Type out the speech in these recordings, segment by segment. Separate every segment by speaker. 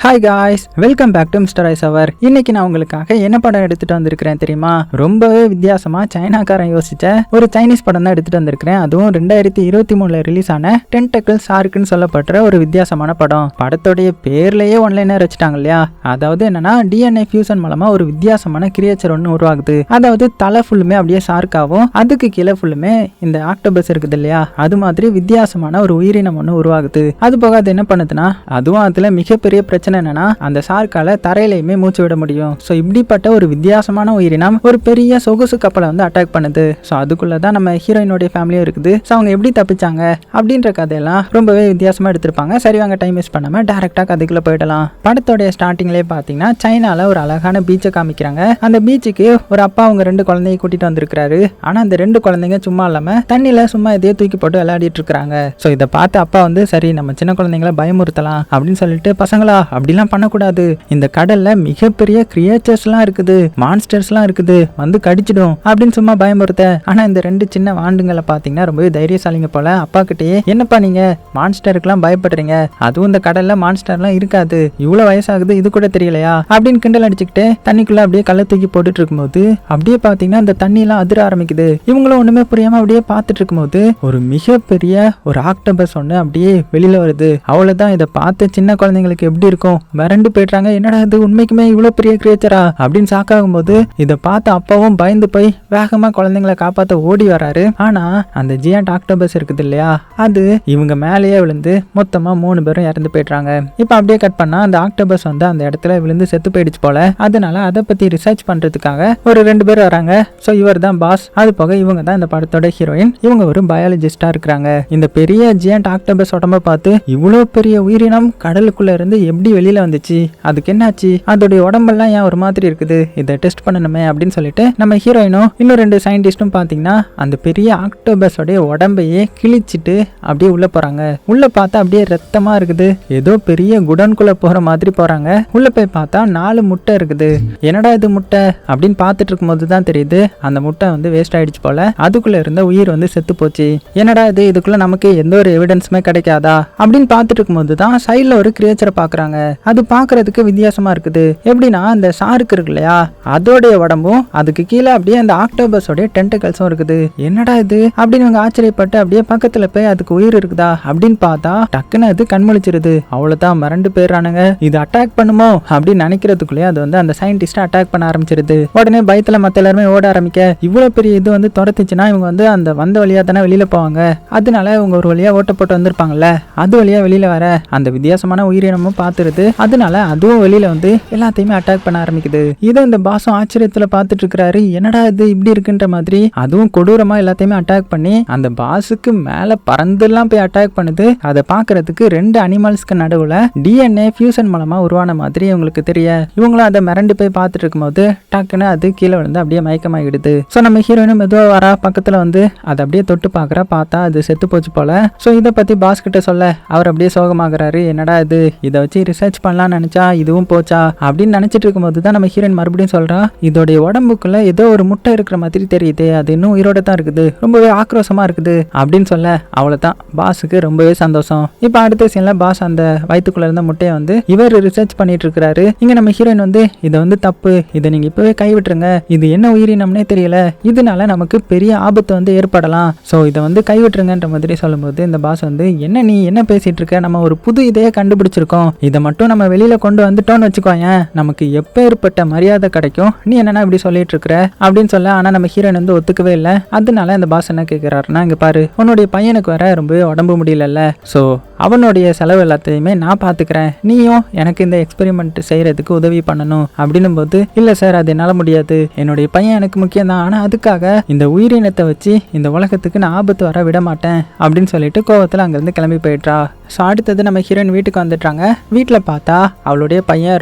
Speaker 1: Hi guys, welcome back to mister ஐஸ் அவர். இன்னைக்கு நான் உங்களுக்காக என்ன படம் எடுத்துட்டு வந்திருக்கிறேன் தெரியுமா? ரொம்பவே வித்தியாசமா சைனாக்காரன் யோசிச்ச ஒரு சைனீஸ் படம் தான் எடுத்துட்டு வந்திருக்கிறேன். அதுவும் 2023 ரிலீஸ் ஆன டென்டக்கிள் ஷார்க்குன்னு சொல்லப்படுற ஒரு வித்தியாசமான படம். படத்தோடைய பேர்லயே ஒன்லைனர் வச்சுட்டாங்க இல்லையா? அதாவது என்னன்னா DNA ஃபியூசன் மூலமா ஒரு வித்தியாசமான கிரியேச்சர் ஒன்று உருவாகுது. அதாவது தலை ஃபுல்லுமே அப்படியே ஷார்க்காகவும் அதுக்கு கீழே ஃபுல்லுமே இந்த ஆக்டோபஸ் இருக்குது இல்லையா, அது மாதிரி வித்தியாசமான ஒரு உயிரினம் ஒன்று உருவாகுது. அது போக அது என்ன பண்ணுதுன்னா, அதுவும் அதுல மிகப்பெரிய பிரச்சனை என்னன்னா அந்த ஷார்க்கால தரையிலையுமே மூச்சு விட முடியும். ஸோ இப்படிப்பட்ட ஒரு வித்தியாசமான உயிரினம் ஒரு பெரிய சொகுசு கப்பலை வந்து அட்டாக் பண்ணுது. ஸோ அதுக்குள்ளதான் நம்ம ஹீரோயினுடைய ஃபேமிலியும் இருக்குது. ஸோ அவங்க எப்படி தப்பிச்சாங்க அப்படின்ற கதையெல்லாம் ரொம்பவே வித்தியாசமா எடுத்திருப்பாங்க. சரி வாங்க டைம் வேஸ்ட் பண்ணாம டைரக்டா கதைக்குள்ள போயிடலாம். படத்தோடைய ஸ்டார்டிங்லேயே பாத்தீங்கன்னா சைனால ஒரு அழகான பீச்சை காமிக்கிறாங்க. அந்த பீச்சுக்கு ஒரு அப்பா அவங்க 2 குழந்தைய கூட்டிட்டு வந்திருக்காரு. ஆனா அந்த 2 குழந்தைங்க சும்மா இல்லாம தண்ணியில சும்மா எதையோ தூக்கி போட்டு விளையாடிட்டு இருக்காங்க. ஸோ இதை பார்த்து அப்பா வந்து சரி நம்ம சின்ன குழந்தைங்களை பயமுறுத்தலாம் அப்படின்னு சொல்லிட்டு, பசங்களா அப்படிலாம் பண்ணக்கூடாது, இந்த கடல்ல மிகப்பெரிய கிரியேச்சர்ஸ்லாம் இருக்குது, மான்ஸ்டர்ஸ்லாம் இருக்குது, வந்து கடிச்சிடும் அப்படின்னு சும்மா பயமுறுத்த. ஆனா இந்த 2 சின்ன வாண்டுங்களை பாத்தீங்கன்னா ரொம்பவே தைரியசாலிங்க போல. அப்பா கிட்டே என்னப்பா நீங்க மான்ஸ்டருக்குலாம் பயப்படுறீங்க, அதுவும் இந்த கடல்ல மான்ஸ்டர்லாம் இருக்காது, இவ்வளவு வயசாகுது இது கூட தெரியலையா அப்படின்னு கிண்டல் அடிச்சுக்கிட்டு தண்ணிக்குள்ள அப்படியே கல்லை தூக்கி போட்டுட்டு இருக்கும்போது அப்படியே பாத்தீங்கன்னா அந்த தண்ணி எல்லாம் அதிர ஆரம்பிக்குது. இவங்களும் ஒண்ணுமே புரியாம அப்படியே பார்த்துட்டு இருக்கும்போது ஒரு மிகப்பெரிய ஒரு ஆக்டோபஸ் ஒண்ணு அப்படியே வெளியில வருது. அவ்வளவுதான், இதை பார்த்த சின்ன குழந்தைங்களுக்கு எப்படி இருக்கும், மிரண்டு போயிட்டாங்க. என்னடா இது உண்மைக்குமே இவ்வளவு பெரிய கிரியேச்சரா அப்படின்னு ஷாக்காகும் போது இதை பார்த்து அப்பாவும் பயந்து போய் வேகமா குழந்தைங்களை காப்பாத்த ஓடி வராரு. ஆனா அந்த ஜியாண்ட் ஆக்டோபஸ் இருக்குது இல்லையா, அது இவங்க மேலேயே விழுந்து மொத்தமா 3 பேரும் இறந்து போயிடுறாங்க. இப்ப அப்படியே கட் பண்ணா அந்த ஆக்டோபஸ் வந்து அந்த இடத்துல விழுந்து செத்து போயிடுச்சு போல. அதனால அதை பத்தி ரிசர்ச் பண்றதுக்காக ஒரு 2 பேர் வராங்க. சோ இவர் தான் பாஸ். அது போக இவங்க தான் இந்த படத்தோட ஹீரோயின். இவங்க ஒரு பயாலஜிஸ்டா இருக்கிறாங்க. இந்த பெரிய ஜியாண்ட் ஆக்டோபஸ் உடம்ப பார்த்து இவ்வளவு பெரிய உயிரினம் கடலுக்குள்ள இருந்து எப்படி வெளியில வந்துச்சு, அதுக்கு என்னாச்சு, அதோடைய உடம்பெல்லாம் ஏன் ஒரு மாதிரி இருக்குது, இதை டெஸ்ட் பண்ணணுமே அப்படின்னு சொல்லிட்டு நம்ம ஹீரோயினும் இன்னும் 2 சயின்டிஸ்டும் பாத்தீங்கன்னா அந்த பெரிய ஆக்டோபஸோடைய உடம்பையே கிழிச்சிட்டு அப்படியே உள்ள போறாங்க. உள்ள பார்த்தா அப்படியே ரத்தமா இருக்குது. ஏதோ பெரிய குடன்குள்ள போற மாதிரி போறாங்க. உள்ள போய் பார்த்தா 4 முட்டை இருக்குது. என்னடா இது முட்டை அப்படின்னு பார்த்துட்டு இருக்கும் போது தான் தெரியுது அந்த முட்டை வந்து வேஸ்ட் ஆயிடுச்சு போல. அதுக்குள்ள இருந்த உயிர் வந்து செத்து போச்சு. என்னடா இது, இதுக்குள்ள நமக்கு எந்த ஒரு எவிடன்ஸுமே கிடைக்காதா அப்படின்னு பார்த்துட்டு இருக்கும் போது தான் சைட்ல ஒரு கிரியேச்சரை பாக்குறாங்க. அது பாக்குறதுக்கு வித்தியாசமா இருக்குது. எப்படின்னா அந்த ஷார்க் இருக்கு இல்லையா, அதோடைய உடம்பும் அதுக்கு கீழே அப்படியே அந்த ஆக்டோபஸோடைய டென்டக்கல்ஸும் இருக்குது. என்னடா இது அப்படின்னு அவங்க ஆச்சரியப்பட்டு அப்படியே பக்கத்துல போய் அதுக்கு உயிர் இருக்குதா அப்படின்னு பார்த்தா டக்குன்னு அது கண்முழிச்சிருது. அவ்வளவுதான், மிரண்டு போயிடுறானுங்க. இது அட்டாக் பண்ணுமோ அப்படின்னு நினைக்கிறதுக்குள்ளே அது வந்து அந்த சயின்டிஸ்ட அட்டாக் பண்ண ஆரம்பிச்சிருது. உடனே பயத்துல மத்த எல்லாருமே ஓட ஆரம்பிக்க, இவ்வளவு பெரிய இது வந்து துரத்துச்சுன்னா இவங்க வந்து அந்த வந்த வழியா தானே வெளியில போவாங்க. அதனால இவங்க ஒரு வழியா ஓட்ட போட்டு வந்திருப்பாங்கல்ல, அது வழியா வெளியில வர அந்த வித்தியாசமான உயிரினமும் பார்த்துருது. அதனால அதுவும் வெளியில வந்து எல்லாத்தையுமே அட்டாக் பண்ண ஆரம்பிக்குது. இதை இந்த பாசம் ஆச்சரியத்துல பார்த்துட்டு இருக்கிறாரு. என்னடா இது இப்படி இருக்குன்ற மாதிரி. அதுவும் கொடூரமா எல்லாத்தையுமே அட்டாக் பண்ணி அந்த பாஸுக்கு மேல பறந்துலாம் போய் அட்டாக் பண்ணுது. அதை பாக்குறதுக்கு 2 அனிமல்ஸ்க்கு நடுவுல DNA ஃபியூசன் மூலமா உருவான மாதிரி இவங்களுக்கு தெரிய, இவங்களும் அதை மிரண்டு போய் பார்த்துட்டு இருக்கும்போது டக்குன்னு அது கீழே விழுந்து அப்படியே மயக்கமாகிடுது. சோ நம்ம ஹீரோயினும் மெதுவா வரா, பக்கத்துல வந்து அதை அப்படியே தொட்டு பாக்குறா. பார்த்தா அது செத்து போச்சு போல. சோ இதை பத்தி பாஸ் கிட்ட சொல்ல அவர் அப்படியே சோகமாகறாரு. என்னடா இது, இதை வச்சு ரிசர்ச் பண்ணலாம்னு நினைச்சா இதுவும் போச்சா அப்படின்னு நினைச்சிட்டு இருக்கும்போது தான் நம்ம ஹீரோயின் மறுபடியும் சொல்றா, இதோடைய உடம்புக்குள்ள ஏதோ ஒரு முட்டை இருக்கிற மாதிரி தெரியுது, அது இன்னும் உயிரோட தான் இருக்குது, ரொம்பவே ஆக்ரோஷமா இருக்குது அப்படின்னு சொல்ல அவ்வளவுதான், பாஸுக்கு ரொம்பவே சந்தோஷம். இப்ப அடுத்த சீன்ல பாஸ் அந்த வயிற்றுக்குள்ள இருந்த முட்டையை வந்து இவர் ரிசர்ச் பண்ணிட்டு இருக்கிறாரு. இங்க நம்ம ஹீரோயின் வந்து இதை வந்து தப்பு, இதை நீங்க இப்பவே கைவிட்டுருங்க, இது என்ன உயிரினம்னே தெரியல, இதனால நமக்கு பெரிய ஆபத்து வந்து ஏற்படலாம், சோ இதை வந்து கைவிட்டுருங்கன்ற மாதிரி சொல்லும்போது இந்த பாஸ் வந்து என்ன நீ என்ன பேசிட்டு இருக்க, நம்ம ஒரு புது இதையே கண்டுபிடிச்சிருக்கோம், இதை மட்டும் நம்ம வெளியில கொண்டு வந்துட்டோம்னு வச்சுக்கோங்க, நமக்கு எப்பேற்பட்ட மரியாதை கிடைக்கும், நீ என்னன்னா இப்படி சொல்லிட்டு இருக்கிற அப்படின்னு சொல்ல. ஆனா நம்ம ஹீரோயின் வந்து ஒத்துக்கவே இல்லை. அதனால அந்த பாஸ் என்ன கேட்கிறாருன்னா, இங்க பாரு உன்னுடைய பையனுக்கு வர ரொம்பவே உடம்பு முடியலல்ல, சோ அவனுடைய செலவு எல்லாத்தையுமே நான் பாத்துக்கிறேன், நீயும் எனக்கு இந்த எக்ஸ்பெரிமெண்ட் செய்யறதுக்கு உதவி பண்ணணும் அப்படின்னும் போது, இல்ல சார் அது என்னால முடியாது, என்னுடைய பையன் எனக்கு முக்கியம் தான், ஆனா அதுக்காக இந்த உயிரினத்தை வச்சு இந்த உலகத்துக்கு நான் ஆபத்து வர விட மாட்டேன் அப்படின்னு சொல்லிட்டு கோவத்துல அங்கிருந்து கிளம்பி போயிட்டா. ஸோ அடுத்தது நம்ம ஹீரோயின் வீட்டுக்கு வந்துட்டாங்க. வீட்டில் பார்த்தா அவளுடைய பையன்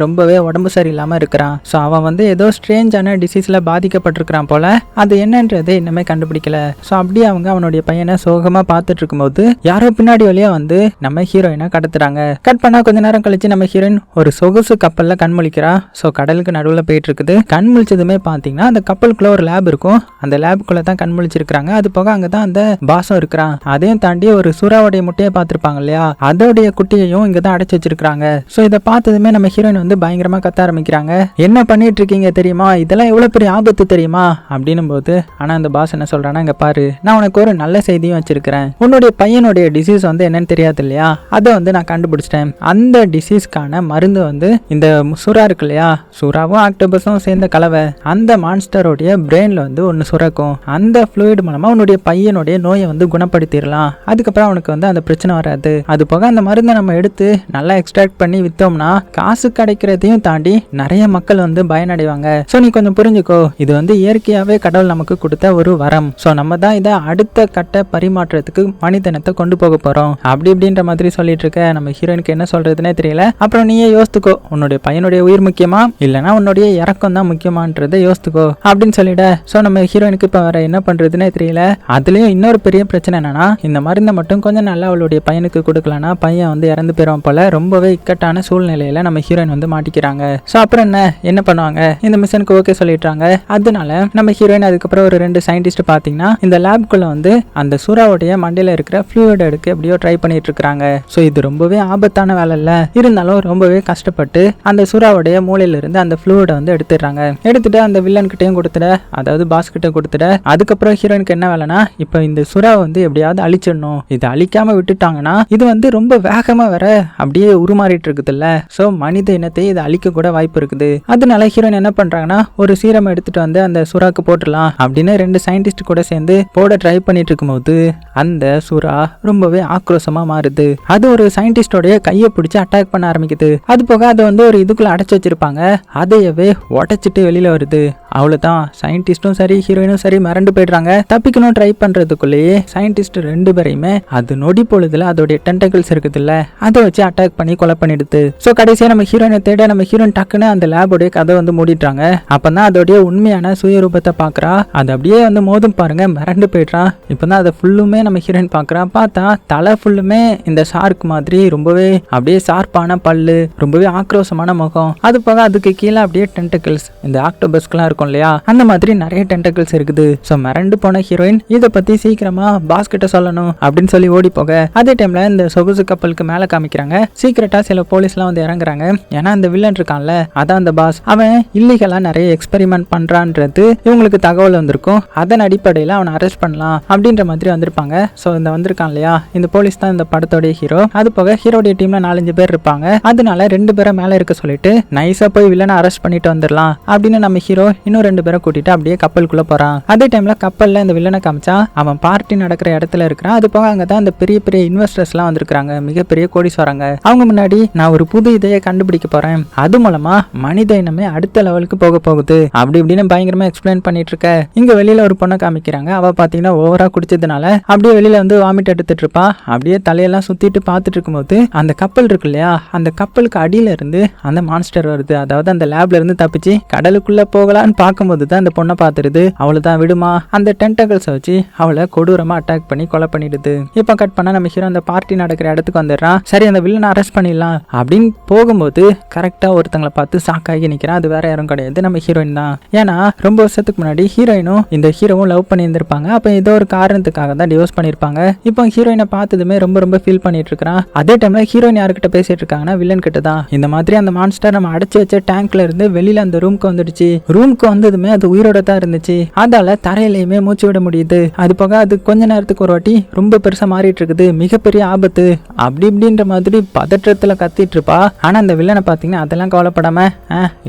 Speaker 1: ரொம்பவே உடம்பு சரியில்லாமல் இருக்கிறான். ஸோ அவன் வந்து ஏதோ ஸ்ட்ரேஞ்சான டிசீஸில் பாதிக்கப்பட்டிருக்கிறான் போல. அது என்னன்றது இன்னுமே கண்டுபிடிக்கல. ஸோ அப்படியே அவங்க அவனுடைய பையனை சோகமாக பார்த்துட்டு இருக்கும்போது யாரோ பின்னாடி வழியாக வந்து நம்ம ஹீரோயினை கடத்துறாங்க. கட் பண்ணால் கொஞ்ச நேரம் கழிச்சு நம்ம ஹீரோயின் ஒரு சொகுசு கப்பலில் கண்முழிக்கிறா. ஸோ கடலுக்கு நடுவில் போயிட்டு இருக்குது. கண் முழிச்சதுமே பார்த்தீங்கன்னா அந்த கப்பலுக்குள்ள ஒரு லேப் இருக்கும். அந்த லேபுக்குள்ள தான் கண் முழிச்சிருக்காங்க. அது போக அங்கே தான் அந்த பாசம் இருக்கிறான். அதையும் தாண்டி ஒரு சூறாவுடைய முட்டையை பார்த்துருப்பாங்க இல்லையா, அதோடைய குட்டியையும் இங்க தான் அடைச்சு வச்சிருக்காங்க. ஸோ இதை பார்த்ததுமே நம்ம ஹீரோயின் வந்து பயங்கரமா கத்த ஆரம்பிக்கிறாங்க. என்ன பண்ணிட்டு இருக்கீங்க தெரியுமா, இதெல்லாம் எவ்வளவு பெரிய ஆபத்து தெரியுமா அப்படின்னும் போது, ஆனா அந்த பாஸ் என்ன சொல்றானா, இங்க பாரு, நான் உனக்கு ஒரு நல்ல செய்தியும் வச்சிருக்கிறேன். உன்னுடைய பையனுடைய டிசீஸ் வந்து என்னன்னு தெரியாது இல்லையா, அதை வந்து நான் கண்டுபிடிச்சிட்டேன். அந்த டிசீஸ்க்கான மருந்து வந்து இந்த சுறா இருக்கு இல்லையா, சுறாவும் ஆக்டோபஸும் சேர்ந்த கலவை, அந்த மான்ஸ்டருடைய பிரெயின்ல வந்து ஒன்னு சுரக்கும். அந்த ஃப்ளூயிட் மூலமா உன்னுடைய பையனுடைய நோயை வந்து குணப்படுத்திடலாம். அதுக்கப்புறம் அவனுக்கு வந்து அந்த பிரச்சனை வராது. அது போக அந்த மருந்தை நம்ம எடுத்து நல்லா எக்ஸ்ட்ராக்ட் பண்ணி வித்தோம்னா காசு கிடைக்கிறதையும் தாண்டி நிறைய மக்கள் வந்து பயனடைவாங்க. ஸோ நீ கொஞ்சம் புரிஞ்சுக்கோ, இது வந்து இயற்கையாவே கடவுள் நமக்கு கொடுத்த ஒரு வரம். ஸோ நம்ம தான் இதை அடுத்த கட்ட பரிமாற்றத்துக்கு மனிதனத்தை கொண்டு போக போறோம் அப்படி இப்படின்ற மாதிரி சொல்லிட்டு இருக்க நம்ம ஹீரோயினுக்கு என்ன சொல்றதுன்னே தெரியல. அப்புறம் நீயே யோசித்துக்கோ, உன்னுடைய பையனுடைய உயிர் முக்கியமா இல்லைன்னா உன்னுடைய இறக்கம் தான் முக்கியமான்றதை யோசித்துக்கோ அப்படின்னு சொல்லிட. ஸோ நம்ம ஹீரோயினுக்கு இப்போ வேற என்ன பண்றதுன்னே தெரியல. அதுலயும் இன்னொரு பெரிய பிரச்சனை என்னன்னா, இந்த மருந்தை மட்டும் கொஞ்சம் நல்லா அவளுடைய பையனுக்கு கொடுக்கலன்னா பையன் வந்து இறந்து போயிடும் போல. ரொம்பவே இக்கட்டான சூழ்நிலையில நம்ம ஹீரோயின் வந்து மாட்டிக்கிறாங்க. ஸோ அப்புறம் என்ன பண்ணுவாங்க, இந்த மிஷனுக்கு ஓகே சொல்லிட்டாங்க. அதனால நம்ம ஹீரோயின் அதுக்கப்புறம் ஒரு 2 சயின்டிஸ்ட் பாத்தீங்கன்னா இந்த லேப்குள்ள வந்து அந்த சூறாவுடைய மண்டையில இருக்கிற ஃப்ளூயிட் எடுக்க எப்படியோ ட்ரை பண்ணிட்டு இருக்காங்க. ஸோ இது ரொம்பவே ஆபத்தான வேலை இல்ல, இருந்தாலும் ரொம்பவே கஷ்டப்பட்டு அந்த சூறாவுடைய மூளையில இருந்து அந்த ஃப்ளூயிட வந்து எடுத்துடுறாங்க. எடுத்துட்டு அந்த வில்லன் கிட்டையும் கொடுத்துட, அதாவது பாஸ் கிட்ட கொடுத்துட. அதுக்கப்புறம் ஹீரோயினுக்கு என்ன வேலைனா, இப்போ இந்த சுறாவை வந்து எப்படியாவது அழிச்சிடணும். இதை அழிக்காம விட்டுட்டாங்கன்னா இது வந்து ரொம்ப வேகமா வர அப்படியே உருமாறிட்டு இருக்குது இல்ல. ஸோ மனித இனத்தை இதை அழிக்க கூட வாய்ப்பு இருக்குது. அதனால ஹீரோயின் என்ன பண்றாங்கன்னா, ஒரு சீரம் எடுத்துட்டு வந்து அந்த சுறாக்கு போட்டுடலாம் அப்படின்னு 2 சயின்டிஸ்ட் கூட சேர்ந்து போட ட்ரை பண்ணிட்டு இருக்கும்போது அந்த சுறா ரொம்பவே ஆக்ரோஷமா மாறுது. அது ஒரு சயின்டிஸ்டோடைய கையை பிடிச்சி அட்டாக் பண்ண ஆரம்பிக்குது. அது போக அதை வந்து ஒரு இதுக்குள்ள அடைச்சு வச்சிருப்பாங்க, அதையவே உடைச்சிட்டு வெளியில வருது. அவ்வளவுதான், சயின்டிஸ்டும் சரி ஹீரோயினும் சரி மிரண்டு போயிடுறாங்க. தப்பிக்கணும் ட்ரை பண்றதுக்குள்ளேயே சயின்டிஸ்ட் 2 பேரையுமே அது நொடி பொழுதுல அதோடைய டென்டக்கிள்ஸ் இருக்குது இல்ல, அதை வச்சு அட்டாக் பண்ணி கொலை பண்ணிடுது. ஸோ கடைசியா நம்ம ஹீரோயினை தேட நம்ம ஹீரோயின் டக்குன்னு அந்த லேபோடைய கதை வந்து மூடிடுறாங்க. அப்பதான் அதோடைய உண்மையான சுயரூபத்தை பாக்குறா. அது அப்படியே வந்து மோதும் பாருங்க, மிரண்டு போயிடுறான். இப்பதான் அதை ஃபுல்லுமே நம்ம ஹீரோயின் பாக்குறா. பார்த்தா தலை ஃபுல்லுமே இந்த ஷார்க் மாதிரி ரொம்பவே அப்படியே ஷார்ப்பான பல்லு, ரொம்பவே ஆக்ரோஷமான முகம். அது போக அதுக்கு கீழே அப்படியே டென்டக்கிள்ஸ், இந்த ஆக்டோபஸ்க்குலாம் இருக்கும் இல்லையா, அந்த மாதிரி நிறைய டென்டக்கிள்ஸ் இருக்குது. ஸோ மிரண்டு போன ஹீரோயின் இதை பத்தி சீக்கிரமா பாஸ் கிட்ட சொல்லணும் அப்படின்னு சொல்லி ஓடி போக, அதே டைம்ல இந்த சொகுசு கப்பலுக்கு மேல காமிக்கிறாங்க. சீக்கிரட்டா சில போலீஸ்லாம் வந்து இறங்குறாங்க. ஏன்னா இந்த வில்லன் இருக்கான்ல, அதான் அந்த பாஸ், அவன் இல்லீகலா நிறைய எக்ஸ்பெரிமெண்ட் பண்றான்றது இவங்களுக்கு தகவல் வந்திருக்கும். அதன் அடிப்படையில அவனை அரெஸ்ட் பண்ணலாம் அப்படின்ற மாதிரி வந்திருப்பாங்க. ஸோ இந்த வந்திருக்கான் இல்லையா, இந்த போலீஸ் தான் இந்த படத்தோடைய ஹீரோ. அது போக ஹீரோடைய டீம்ல 4-5 பேர் இருப்பாங்க. அதனால 2 பேரை மேல இருக்க சொல்லிட்டு நைஸா போய் வில்லனை அரெஸ்ட் பண்ணிட்டு வந்துடலாம் அப்படின்னு நம்ம ஹீரோ இன்னும் 2 பேரை கூட்டிட்டு அப்படியே கப்பலுக்குள்ள போறான். அதே டைம்ல கப்பல்ல இந்த வில்லனை காமிச்சா அவன் பார்ட்டி நடக்கிற இடத்துல இருக்கிறான். அது போக அங்கதான் இந்த பெரிய பெரிய இன்வெஸ்டர்ஸ் எல்லாம் வந்திருக்காங்க, மிகப்பெரிய கோடீஸ்வரங்க. அவங்க முன்னாடி நான் ஒரு புது இதையை கண்டுபிடிக்க போறேன், அது மூலமா மனித இனமே அடுத்த லெவலுக்கு போக போகுது அப்படி இப்படின்னு பயங்கரமா எக்ஸ்பிளைன் பண்ணிட்டு இருக்க. இங்க வெளியில ஒரு பொண்ணை காமிக்கிறாங்க. அவ பாத்தீங்கன்னா ஓவரா குடிச்சதுனால அப்படியே வெளியில வந்து வாமிட் எடுத்துட்டு இருப்பா. அப்படியே தலையெல்லாம் சுத்திட்டு பாத்துட்டு இருக்கும்போது அந்த கப்பல் இருக்கு இல்லையா, அந்த கப்பலுக்கு அடியில இருந்து அந்த மான்ஸ்டர் வருது. அதாவது அந்த லேப்ல இருந்து தப்பிச்சு கடலுக்குள்ள போகலான்னு பார்க்கும்போது தான் அந்த பொண்ணை பாத்துருது. அவளுதான் விடுமா, அந்த டென்டக்கிள்ஸ் வச்சு அவளை கொடூரமா அட்டாக் பண்ணி கொலை பண்ணிடுது. இப்ப கட் பண்ணா நம்ம ஹீரோ அந்த பார்ட்டி நடக்கிற இடத்துக்கு வந்துடுறான். சரி அந்த வில்லனை அரெஸ்ட் பண்ணிடலாம் அப்படின்னு போகும்போது கரெக்டா ஒருத்தங்களை பார்த்து சாக்காகி நிக்கிறான். அது வேற யாரும் கிடையாது, நம்ம ஹீரோயின் தான். ஏன்னா ரொம்ப வருஷத்துக்கு முன்னாடி ஹீரோயினும் இந்த ஹீரோவும் லவ் பண்ணி இருந்திருப்பாங்க. அப்ப ஏதோ ஒரு காரணத்துக்காக தான் டிவோர்ஸ் பண்ணிருப்பாங்க. இப்போ ஹீரோயினை பார்த்ததுமே ரொம்ப ரொம்ப ஃபீல் பண்ணிட்டு இருக்கான். அதே டைம்ல ஹீரோயின் யார்கிட்ட பேசிட்டு இருக்காங்கன்னா வில்லன் கிட்ட தான். இந்த மாதிரி அந்த மான்ஸ்டர் நம்ம அடைச்சு வச்ச டேங்க்ல இருந்து வெளியில அந்த ரூம்க்கு வந்துடுச்சு. ரூம்க்கு வந்ததுமே அது உயிரோட தான் இருந்துச்சு. அதால தரையிலையுமே மூச்சு விட முடியுது. அது போக அது கொஞ்ச நேரத்துக்கு ஒரு வாட்டி ரொம்ப பெருசா மாறிட்டு இருக்குது, மிகப்பெரிய ஆபத்து அப்படி இப்படின்ற மாதிரி பதற்றத்துல கத்திட்டு இருப்பா. ஆனா அந்த வில்லனை பாத்தீங்கன்னா அதெல்லாம் கவலைப்படாம,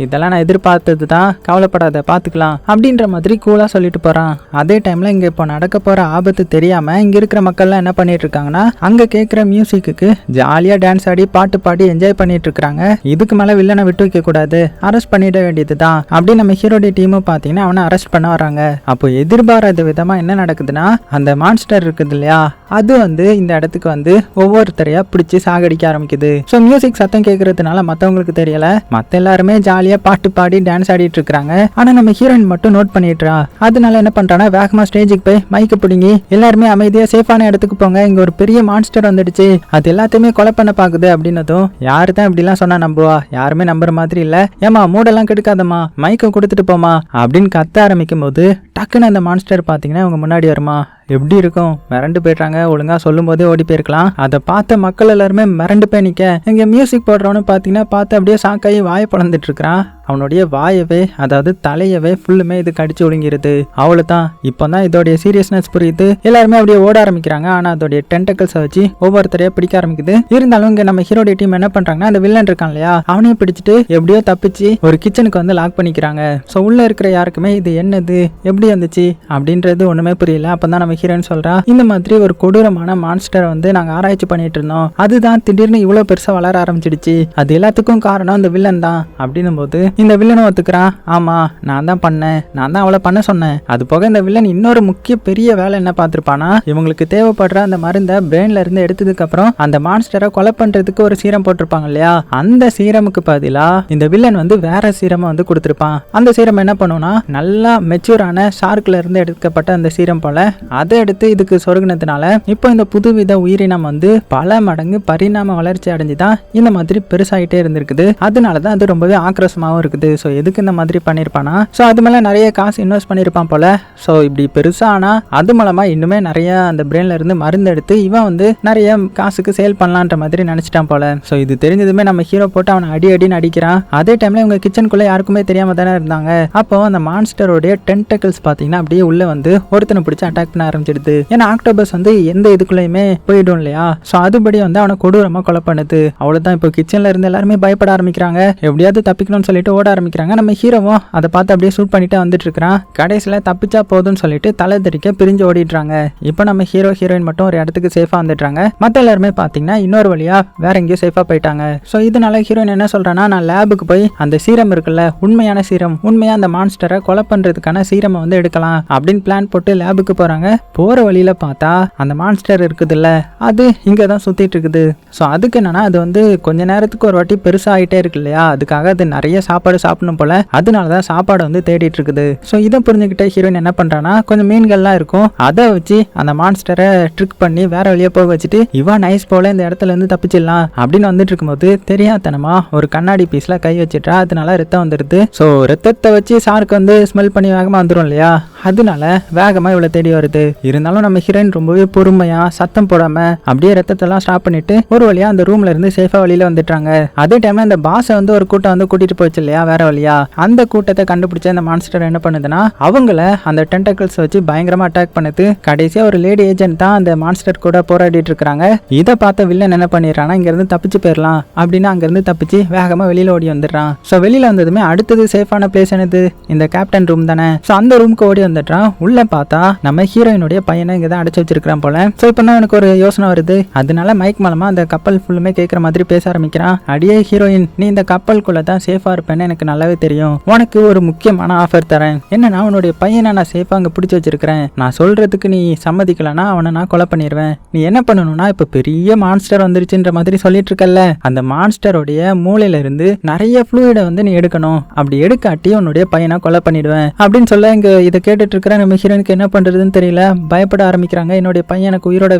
Speaker 1: இதெல்லாம் நான் எதிர்பார்த்தது தான், கவலைப்படாத பாத்துக்கலாம் அப்படின்ற மாதிரி கூலா சொல்லிட்டு போறான். அதே டைம்ல இங்க இப்போ நடக்க போற ஆபத்து தெரியாம இங்க இருக்கிற மக்கள்லாம் என்ன பண்ணிட்டு இருக்காங்கன்னா, அங்க கேட்கிற மியூசிக்கு ஜாலியா டான்ஸ் ஆடி பாட்டு பாடி என்ஜாய் பண்ணிட்டு இருக்காங்க. இதுக்கு மேல வில்லனை விட்டு வைக்க கூடாது, அரெஸ்ட் பண்ணிட வேண்டியதுதான் அப்படி நம்ம ஹீரோடைய டீமும் பாத்தீங்கன்னா அவனை அரெஸ்ட் பண்ண வராங்க. அப்போ எதிர்பாராத விதமா என்ன நடக்குதுன்னா, அந்த மான்ஸ்டர் இருக்குது இல்லையா, அது வந்து இந்த இடத்துக்கு வந்து ஒவ்வொருத்தரையா பிடிச்சி சாகடிக்க ஆரம்பிக்குது. ஸோ மியூசிக் சத்தம் கேட்கறதுனால மற்றவங்களுக்கு தெரியல, மற்ற எல்லாருமே ஜாலியா பாட்டு பாடி டான்ஸ் ஆடிட்டு இருக்காங்க. ஆனா நம்ம ஹீரோயின் மட்டும் நோட் பண்ணிட்டுறா. அதனால என்ன பண்றானா, வேகமா ஸ்டேஜுக்கு போய் மைக்க பிடிங்கி எல்லாருமே அமைதியா சேஃபான இடத்துக்கு போங்க, இங்க ஒரு பெரிய மான்ஸ்டர் வந்துடுச்சு, அது எல்லாத்தையுமே கொலை பண்ண பாக்குது அப்படின்னதும் யாரு தான் இப்படிலாம் சொன்னா நம்புவா, யாருமே நம்புற மாதிரி இல்ல. ஏமா மூடெல்லாம் கெடுக்காதமா, மைக்க கொடுத்துட்டு போமா அப்படின்னு கத்த ஆரம்பிக்கும் போது டக்குன்னு அந்த மான்ஸ்டர் பாத்தீங்கன்னா இவங்க முன்னாடி வருமா. எப்படி இருக்கும், மிரண்டு போயிட்டாங்க. ஒழுங்கா சொல்லும் போதே ஓடி போயிருக்கலாம். அதை பார்த்த மக்கள் எல்லாருமே மிரண்டு போய் நிக்க, இங்க மியூசிக் போடுறவனு பாத்தீங்கன்னா பார்த்து அப்படியே சாக்காயி வாயை பொழந்துட்டு இருக்கிறான். அவனுடைய வாயவே, அதாவது தலையவே ஃபுல்லுமே இது கடிச்சு ஒழுங்கிருது. அவ்வளவுதான். இப்போதான் இதோடைய சீரியஸ்னஸ் புரியுது. எல்லாருமே அப்படியே ஓட ஆரம்பிக்கிறாங்க. ஆனா அதோடைய டென்டக்கிள்ஸை வச்சு ஒவ்வொருத்தரையா பிடிக்க ஆரம்பிக்குது. இருந்தாலும் இங்க நம்ம ஹீரோடைய டீம் என்ன பண்றாங்கன்னா, அந்த வில்லன் இருக்கான் இல்லையா, அவனையும் பிடிச்சிட்டு எப்படியோ தப்பிச்சு ஒரு கிச்சனுக்கு வந்து லாக் பண்ணிக்கிறாங்க. ஸோ உள்ள இருக்கிற யாருக்குமே இது என்னது, எப்படி வந்துச்சு அப்படின்றது ஒண்ணுமே புரியல. அப்பதான் நம்ம ஹீரோயின் சொல்றா, இந்த மாதிரி ஒரு கொடூரமான மான்ஸ்டரை வந்து நாங்க ஆராய்ச்சி பண்ணிட்டு இருந்தோம், அதுதான் திடீர்னு இவ்வளவு பெருசா வளர ஆரம்பிச்சிடுச்சு, அது எல்லாத்துக்கும் காரணம் இந்த வில்லன் தான் அப்படின்னும் போது இந்த வில்லனும் ஒத்துக்கிறான். ஆமா, நான் தான் பண்ணேன், நான் தான் அவளை பண்ண சொன்னேன். அது போக இந்த வில்லன் இன்னொரு முக்கிய பெரிய வேலை என்ன பார்த்திருப்பானா, இவங்களுக்கு தேவைப்படுற அந்த மருந்தை பிரெயின்ல இருந்து எடுத்ததுக்கு அப்புறம் அந்த மான்ஸ்டரை கொலை பண்றதுக்கு ஒரு சீரம் போட்டிருப்பாங்க இல்லையா, அந்த சீரமுக்கு பதிலா இந்த வில்லன் வந்து வேற சீரமை வந்து கொடுத்திருப்பான். அந்த சீரம் என்ன பண்ணுனா, நல்லா மெச்சூரான ஷார்க்ல இருந்து எடுக்கப்பட்ட அந்த சீரம் போல அதை எடுத்து இதுக்கு சொருகினதுனால இப்போ இந்த புதுவித உயிரினம் வந்து பல மடங்கு பரிணாம வளர்ச்சி அடைஞ்சுதான் இந்த மாதிரி பெருசாயிட்டே இருந்திருக்குது. அதனாலதான் அது ரொம்பவே ஆக்ரோஷமாவும் இருக்குது. ஸோ எதுக்கு இந்த மாதிரி பண்ணியிருப்பானா, ஸோ அது மேலே நிறைய காசு இன்வெஸ்ட் பண்ணியிருப்பான் போல. ஸோ இப்படி பெருசா ஆனால் அது மூலமா இன்னுமே நிறைய அந்த பிரெயின்ல இருந்து மருந்து எடுத்து இவன் வந்து நிறைய காசுக்கு சேல் பண்ணலான்ற மாதிரி நினைச்சிட்டான் போல. ஸோ இது தெரிஞ்சதுமே நம்ம ஹீரோ போட்டு அவனை அடின்னு அடிக்கிறான். அதே டைம்ல இவங்க கிச்சனுக்குள்ள யாருக்குமே தெரியாம தானே இருந்தாங்க. அப்போ அந்த மான்ஸ்டரோடைய டென்டக்கிள்ஸ் பார்த்தீங்கன்னா அப்படியே உள்ள வந்து ஒருத்தனை பிடிச்சி அட்டாக் பண்ண ஆரம்பிச்சிடுது. ஏன்னா ஆக்டோபஸ் வந்து எந்த இதுக்குள்ளயுமே போயிடும் இல்லையா, ஸோ அதுபடி வந்து அவனை கொடூரமா கொலை பண்ணுது. அவ்வளவுதான். இப்போ கிச்சன்ல இருந்து எல்லாருமே பயப்பட ஆரம்பிக்கிறாங்க. எப்படியாவது தப்பிக்கணும்னு சொல்லிட்டு ஓட ஆரம்பிக்கிறாங்க. நம்ம ஹீரோவும் அதை பார்த்து அப்படியே ஷூட் பண்ணிட்டு வந்துட்டு இருக்கிறான். கடைசியில தப்பிச்சா போதும்னு சொல்லிட்டு தலை தெறிக்க பிரிஞ்சு ஓடிடுறாங்க. இப்போ நம்ம ஹீரோ ஹீரோயின் மட்டும் ஒரு இடத்துக்கு சேஃபா வந்துடுறாங்க. மற்ற எல்லாருமே பாத்தீங்கன்னா இன்னொரு வழியா வேற எங்கேயோ சேஃபா போயிட்டாங்க. ஸோ இதனால ஹீரோயின் என்ன சொல்றான்னா, நான் லேபுக்கு போய் அந்த சீரம் இருக்குல்ல, உண்மையான சீரம், உண்மையா அந்த மான்ஸ்டரை கொலை பண்றதுக்கான சீரமை வந்து எடுக்கலாம் அப்படின்னு பிளான் போட்டு லேபுக்கு போறாங்க. போற வழியில பார்த்தா அந்த மான்ஸ்டர் இருக்குதுல்ல, அது இங்க தான் சுத்திட்டு இருக்குது. ஸோ அதுக்கு என்னன்னா, அது வந்து கொஞ்ச நேரத்துக்கு ஒரு வாட்டி பெருசா ஆயிட்டே இருக்கு இல்லையா, அதுக்காக அது நிறைய சாப்பாடு சாப்பிடணும் போல, அதனாலதான் சாப்பாடு வந்து தேடிட்டு இருக்குது. ஸோ இதை புரிஞ்சுக்கிட்ட ஹீரோயின் என்ன பண்றானா, கொஞ்சம் மீன்கள்லாம் இருக்கும், அதை வச்சு அந்த மான்ஸ்டரை ட்ரிக் பண்ணி வேற வழியா போக வச்சுட்டு இவா நைஸ் போல இந்த இடத்துல இருந்து தப்பிச்சிடலாம் அப்படின்னு வந்துட்டு இருக்கும்போது தெரியாதனமா ஒரு கண்ணாடி பீஸ்ல கை வச்சுட்டா, அதனால ரத்தம் வந்துடுது. ஸோ ரத்தத்தை வச்சு ஷார்க் வந்து ஸ்மெல் பண்ணி வேகமா வந்துடும் இல்லையா, அதனால வேகமா இவ்வளவு தேடி வருது. இருந்தாலும் நம்ம ஹீரோயின் ரொம்பவே பொறுமையா சத்தம் போடாம அப்படியே ரத்தத்தெல்லாம் ஸ்டாப் பண்ணிட்டு ஒரு வழியா அந்த ரூம்ல இருந்து சேஃபா வெளியில வந்துட்டாங்க. அதே டைம்ல அந்த பாஸை வந்து ஒரு கூட்டம் வந்து கூட்டிட்டு போச்சு இல்லையா வேற வழியா, அந்த கூட்டத்தை கண்டுபிடிச்ச அந்த மான்ஸ்டர் என்ன பண்ணுதுன்னா, அவங்கள அந்த டென்டக்கிள்ஸ் வச்சு பயங்கரமா அட்டாக் பண்ணுது. கடைசியா ஒரு லேடி ஏஜென்ட் தான் அந்த மான்ஸ்டர் கூட போராடிட்டு இருக்காங்க. இதை பார்த்த வில்லன் என்ன பண்ணிடுறான்னா, இங்க இருந்து தப்பிச்சு போயிடலாம் அப்படின்னு அங்க இருந்து தப்பிச்சு வேகமா வெளியில ஓடி வந்துடுறான். ஸோ வெளியில வந்ததுமே அடுத்தது சேஃபான பிளேஸ் என்னது, இந்த கேப்டன் ரூம் தானே. ஸோ அந்த ரூமுக்கு ஓடி வந்துடுறான். உள்ள பார்த்தா நம்ம ஹீரோயினுடைய பையனை இங்க தான் அடைச்சு வச்சிருக்கான் போல. ஸோ இப்போ எனக்கு ஒரு யோசனை வருது. அதனால மைக் மூலமா அந்த கப்பல் ஃபுல்லுமே கேட்கிற மாதிரி பேச ஆரம்பிக்கிறான். அடியே ஹீரோயின், நீ இந்த கப்பலுக்குள்ள தான் சேஃபா இருப்பேன்னு எனக்கு நல்லாவே தெரியும். உனக்கு ஒரு முக்கியமான ஆஃபர் தரேன். என்னன்னா, உன்னுடைய பையனை நான் சேஃபா அங்க பிடிச்சி வச்சிருக்கிறேன். நான் சொல்றதுக்கு நீ சம்மதிக்கலன்னா அவனை நான் கொலை பண்ணிடுவேன். நீ என்ன பண்ணணும்னா, இப்ப பெரிய மான்ஸ்டர் வந்துருச்சுன்ற மாதிரி சொல்லிட்டு இருக்கல்ல, அந்த மான்ஸ்டருடைய மூளையில இருந்து நிறைய ஃப்ளூயிடை வந்து நீ எடுக்கணும். அப்படி எடுக்காட்டி உன்னுடைய பையனை கொலை பண்ணிடுவேன் அப்படின்னு சொல்ல, இங்க இதை கேட்டுட்டு இருக்கிற நம்ம ஹீரோனுக்கு என்ன பண்றதுன்னு தெரியல. பயப்பட ஆரம்பிக்கிறாங்க. என்னுடைய பையன் எனக்கு உயிரோட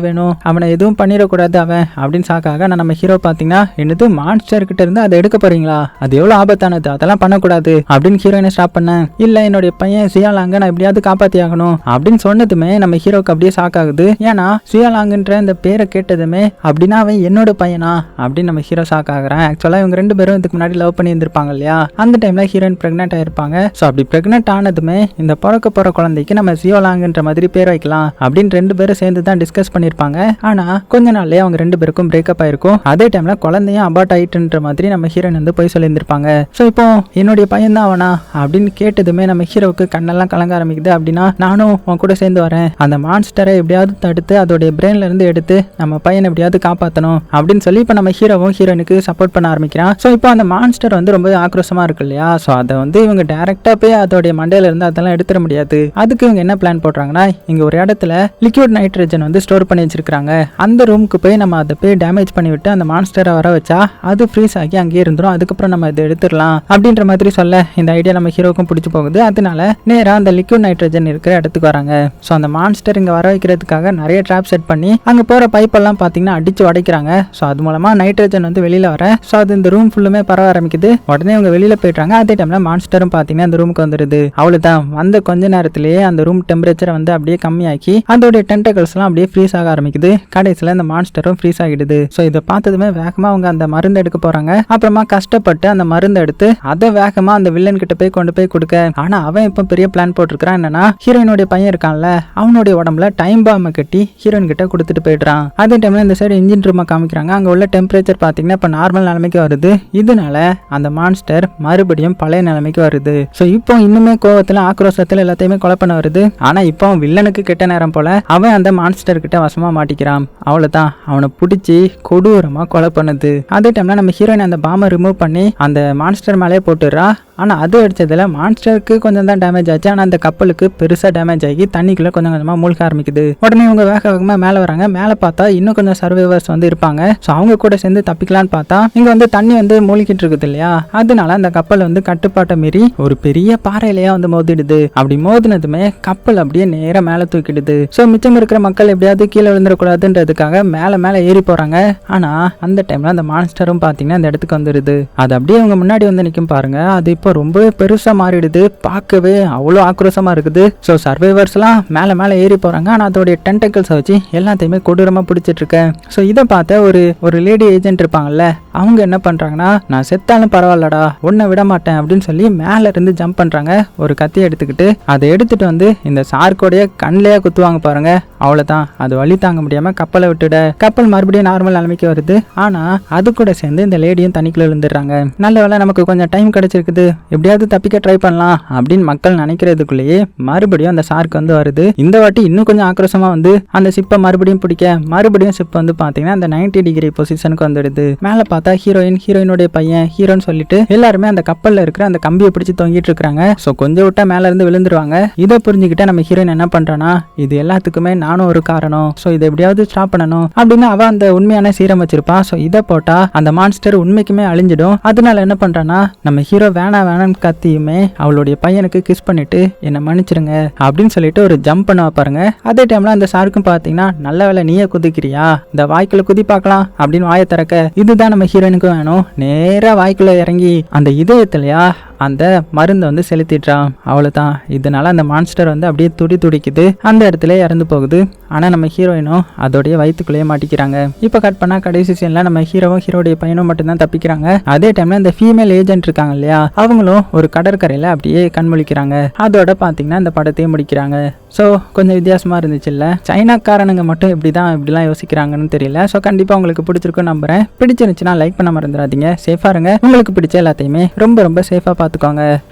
Speaker 1: வேணும், அவனை எதுவும் பண்ணிடக்கூடாது அவன் அப்படின்னு சாக்காக. நான் நம்ம ஹீரோ பாத்தீங்கன்னா, என்னது மான்ஸ்டர் கிட்ட இருந்து அதை எடுக்க போறீங்களா, அது எவ்வளவு ஆபத்தானது, அதெல்லாம் பண்ணக்கூடாது அப்படின்னு ஹீரோயினை ஸ்டாப் பண்ண. இல்ல, என்னுடைய பையன் சியாலாங்க நான் எப்படியாவது காப்பாத்தி ஆகணும் அப்படின்னு சொன்னதுமே நம்ம ஹீரோக்கு அப்படியே ஷாக் ஆகுது. ஏன்னா சியாலாங்கன்ற இந்த பேரை கேட்டதுமே அப்படின்னா அவன் என்னோட பையனா அப்படின்னு நம்ம ஹீரோ ஷாக் ஆகுறான். ஆக்சுவலா இவங்க ரெண்டு பேரும் இதுக்கு முன்னாடி லவ் பண்ணி இருந்திருப்பாங்க இல்லையா, அந்த டைம்ல ஹீரோயின் பிரெக்னென்ட் ஆயிருப்பாங்க. ஸோ அப்படி பிரெக்னென்ட் ஆனதுமே இந்த பிறக்க போற குழந்தைக்கு நம்ம சியோலாங்கன்ற மாதிரி பேர் வைக்கலாம் அப்படின்னு ரெண்டு பேரும் சேர்ந்து தான் டிஸ்கஸ் பண்ணிருப்பாங்க. ஆனா கொஞ்ச நாள்லயே அவங்க ரெண்டு பேருக்கும் பிரேக்கப் ஆயிருக்கும். அதே டைம்ல குழந்தையும் அபார்ட் ஆயிட்டுன்ற மாதிரி நம்ம ஹீரோயின் வந்து போய் சொல்லியிருந்திருப்பாங்க. ஸோ இப்போ என்னுடைய பையன் தான் அவனா அப்படின்னு கேட்டதுமே நம்ம ஹீரோவுக்கு கண்ணெல்லாம் கலங்க ஆரம்பிக்குது. அப்படின்னா நானும் உன் கூட சேர்ந்து வரேன், அந்த மான்ஸ்டரை எப்படியாவது தடுத்து அதோடைய பிரெயின்ல இருந்து எடுத்து நம்ம பையனை எப்படியாவது காப்பாற்றணும் அப்படின்னு சொல்லி இப்போ நம்ம ஹீரோவும் ஹீரோயினுக்கு சப்போர்ட் பண்ண ஆரம்பிக்கிறான். ஸோ இப்போ அந்த மான்ஸ்டர் வந்து ரொம்ப ஆக்ரோஷமா இருக்கு இல்லையா, ஸோ அதை வந்து இவங்க டைரக்டா போய் அதோடைய மண்டையில இருந்து அதெல்லாம் எடுத்துட முடியாது. அதுக்கு இவங்க என்ன பிளான் போடுறாங்கன்னா, இங்க ஒரு இடத்துல லிக்விட் நைட்ரஜன் வந்து ஸ்டோர் பண்ணி வச்சிருக்காங்க. அந்த ரூமுக்கு போய் நம்ம அதை போய் டேமேஜ் பண்ணி விட்டு அந்த மான்ஸ்டரை வர வச்சா அது ஃப்ரீஸ் ஆகி அங்கேயே இருந்துரும். அதுக்கப்புறம் நம்ம இதை எடுத்துடலாம் அப்படின்ற மாதிரி சொல்ல இந்த ஐடியா நம்ம ஹீரோக்கும் பிடிச்சி போகுது. அதனால நேராக அந்த லிக்விட் நைட்ரஜன் இருக்கிற இடத்துக்கு வராங்க. ஸோ அந்த மான்ஸ்டர் இங்கே வர வைக்கிறதுக்காக நிறைய ட்ராப் செட் பண்ணி அங்கே போகிற பைப்பெல்லாம் பார்த்தீங்கன்னா அடிச்சு உடைக்கிறாங்க. ஸோ அது மூலமாக நைட்ரஜன் வந்து வெளியில் வர ஸோ அது இந்த ரூம் ஃபுல்லுமே பரவ ஆரம்பிக்குது. உடனே இவங்க வெளியில் போயிட்டாங்க. அதே டைமில் மான்ஸ்டரும் பார்த்தீங்கன்னா அந்த ரூமுக்கு வந்துடுது. அவ்வளோதான், வந்த கொஞ்ச நேரத்திலேயே அந்த ரூம் டெம்பரேச்சரை வந்து அப்படியே கம்மியாக்கி அதோடைய டென்டகல்ஸ்லாம் அப்படியே ஃப்ரீஸ் ஆக ஆரம்பிக்குது. கடைசியில் அந்த மான்ஸ்டரும் ஃப்ரீஸ் ஆகிடுது. ஸோ இதை பார்த்ததுமே வேகமாக அவங்க அந்த மருந்து எடுக்க போகிறாங்க. அப்புறமா கஷ்டப்பட்டு அந்த மருந்து எடுத்து அதை வேகமாக அந்த வில்லன் கிட்ட போய் கொண்டு போய் கொடுக்க, ஆனால் அவன் இப்போ பெரிய பிளான் போட்டிருக்கான். என்னன்னா ஹீரோயினுடைய பையன் இருக்கான்ல, அவனுடைய உடம்புல டைம் பாம்பை கட்டி ஹீரோயின் கிட்ட கொடுத்துட்டு போயிடுறான். அதே டைம்ல இந்த சைடு இன்ஜின் ரூமை காமிக்கிறாங்க. அங்கே உள்ள டெம்பரேச்சர் பார்த்தீங்கன்னா இப்போ நார்மல் நிலைமைக்கு வருது. இதனால அந்த மான்ஸ்டர் மறுபடியும் பழைய நிலைமைக்கு வருது. ஸோ இப்போ இன்னுமே கோவத்தில் ஆக்ரோஷத்தில் எல்லாத்தையுமே கொலை பண்ண வருது. ஆனால் இப்போ வில்லனுக்கு கெட்ட நேரம் போல அவன் அந்த மான்ஸ்டர் கிட்ட வசமா மாட்டிக்கிறான். அவ்வளோதான், அவனை பிடிச்சி கொடூரமாக கொலை பண்ணுது. அதே டைம்ல நம்ம ஹீரோயின் அந்த பாம்பை ரிமூவ் பண்ணி அந்த மான்ஸ்டர் மேலே போட்டுடுறா. ஆனால் அது அடிச்சதுல மான்ஸ்டருக்கு கொஞ்சம் தான் டேமேஜ் ஆச்சு. ஆனால் அந்த கப்பலுக்கு பெருசாக டேமேஜ் ஆகி தண்ணிக்குள்ளே கொஞ்சம் கொஞ்சமாக மூழ்க ஆரம்பிக்குது. உடனே இவங்க வேக வேகமாக மேலே வராங்க. மேலே பார்த்தா இன்னும் கொஞ்சம் சர்வைவர்ஸ் வந்து இருப்பாங்க. ஸோ அவங்க கூட சேர்ந்து தப்பிக்கலான்னு பார்த்தா இங்கே வந்து தண்ணி வந்து மூழ்கிட்டு இருக்குது இல்லையா, அதனால அந்த கப்பல் வந்து கட்டுப்பாட்டை மீறி ஒரு பெரிய பாறையிலேயே வந்து மோதிடுது. அப்படி மோதினதுமே கப்பல் அப்படியே நேராக மேலே தூக்கிடுது. ஸோ மிச்சம் இருக்கிற மக்கள் எப்படியாவது கீழே விழுந்துடக்கூடாதுன்றதுக்காக மேலே மேலே ஏறி போகிறாங்க. ஆனால் அந்த டைமில் அந்த மான்ஸ்டரும் பார்த்தீங்கன்னா அந்த இடத்துக்கு வந்துடுது. அது அப்படியே அவங்க முன்னாடி வந்து நிற்கும் பாருங்க. அது இப்போ ரொம்ப பெருசா மாறிடுது. பார்க்கவே அவ்வளோ ஆக்ரோஷமா இருக்குது. ஸோ சர்வைவர்ஸ்லாம் மேலே மேலே ஏறி போறாங்க. ஆனால் அதோடைய டென்டக்கிள்ஸை வச்சு எல்லாத்தையுமே கொடூரமாக பிடிச்சிட்டு இருக்கேன். ஸோ இதை பார்த்த ஒரு லேடி ஏஜென்ட் இருப்பாங்கல்ல, அவங்க என்ன பண்றாங்கன்னா, நான் செத்தாலும் பரவாயில்லடா, உன்னை விட மாட்டேன் அப்படின்னு சொல்லி மேல இருந்து ஜம்ப் பண்றாங்க. ஒரு கத்தியை எடுத்துக்கிட்டு அதை எடுத்துட்டு வந்து இந்த சார்க்கோடைய கண்ணிலேயே குத்துவாங்க பாருங்க. அவ்வளோதான், அது வலி தாங்க முடியாம கப்பலை விட்டுட கப்பல் மறுபடியும் நார்மல் நிலைமைக்கு வருது. ஆனா அது கூட சேர்ந்து இந்த லேடியும் தண்ணிக்குள்ள விழுந்துடுறாங்க. நல்ல வேளை நமக்கு கொஞ்சம் டைம் கிடைச்சிருக்குது, எப்படியாவது தப்பிக்க ட்ரை பண்ணலாம் அப்படின்னு மக்கள் நினைக்கிறதுக்குள்ளேயே மறுபடியும் அந்த ஷார்க் வந்து வருது. இந்த வாட்டி இன்னும் கொஞ்சம் ஆக்ரோஷமா வந்து அந்த ஷிப்பை மறுபடியும் பிடிக்க மறுபடியும் ஷிப் வந்து பாத்தீங்கன்னா அந்த 90 டிகிரி பொசிஷனுக்கு வந்துடுது. மேல பார்த்தா ஹீரோயினுடைய பையன் ஹீரோன்னு சொல்லிட்டு எல்லாருமே அந்த கப்பல்ல இருக்கிற அந்த கம்பியை பிடிச்சு தொங்கிட்டு இருக்காங்க. சோ கொஞ்சம் விட்டா மேல இருந்து விழுந்துருவாங்க. இதை புரிஞ்சுக்கிட்ட நம்ம ஹீரோயின் என்ன பண்றானா, இது எல்லாத்துக்குமே நானும் ஒரு காரணம், சோ இதை எப்படியாவது ஸ்டாப் பண்ணணும் அப்படின்னு அவ அந்த உண்மையான சீரம் வச்சிருப்பா. சோ இதை போட்டா அந்த மான்ஸ்டர் உண்மைக்குமே அழிஞ்சிடும். அதனால என்ன பண்றானா, நம்ம ஹீரோ வேணாம் கத்தியுமே அவளுடைய பையனுக்கு கிஸ் பண்ணிட்டு என்ன மன்னிச்சிருங்க அப்படின்னு சொல்லிட்டு ஒரு ஜம்ப் பண்ண பாருங்க. அதே டைம்ல அந்த ஷார்க்கும் பாத்தீங்கன்னா, நல்ல வேலை நீயே குதிக்கிறியா, இந்த வாய்க்குள்ள குதி பார்க்கலாம் அப்படின்னு வாயை திறக்க, இதுதான் நம்ம ஹீரோயினுக்கு வேணும். நேரா வாய்க்குள்ள இறங்கி அந்த இதயத்திலயா அந்த மருந்தை வந்து செலுத்திடுறான். அவ்வளவுதான், இதனால அந்த மான்ஸ்டர் வந்து அப்படியே துடிக்குது. அந்த இடத்துல இறந்து போகுது. ஆனா நம்ம ஹீரோயினும் அதோடைய வயிற்றுக்குள்ளேயே மாட்டிக்கிறாங்க. இப்ப கட் பண்ணா கடைசி சீன்ல நம்ம ஹீரோவும் ஹீரோடைய பையனும் மட்டும்தான் தப்பிக்கிறாங்க. அதே டைம்ல இந்த ஃபீமேல் ஏஜென்ட் இருக்காங்க இல்லையா, அவங்களும் ஒரு கடற்கரையில அப்படியே கண்மொழிக்கிறாங்க. அதோட பாத்தீங்கன்னா இந்த படத்தையும் முடிக்கிறாங்க. ஸோ கொஞ்சம் வித்தியாசமா இருந்துச்சு இல்ல, சைனாக்காரனுங்க மட்டும் இப்படிலாம் யோசிக்கிறாங்கன்னு தெரியல. ஸோ கண்டிப்பா உங்களுக்கு பிடிச்சிருக்கும் நம்புறேன். பிடிச்சிருந்துச்சுன்னா லைக் பண்ண மறந்துடாதீங்க. சேஃபா இருங்க. உங்களுக்கு பிடிச்ச எல்லாத்தையுமே ரொம்ப ரொம்ப சேஃபா பார்த்துக்கோங்க.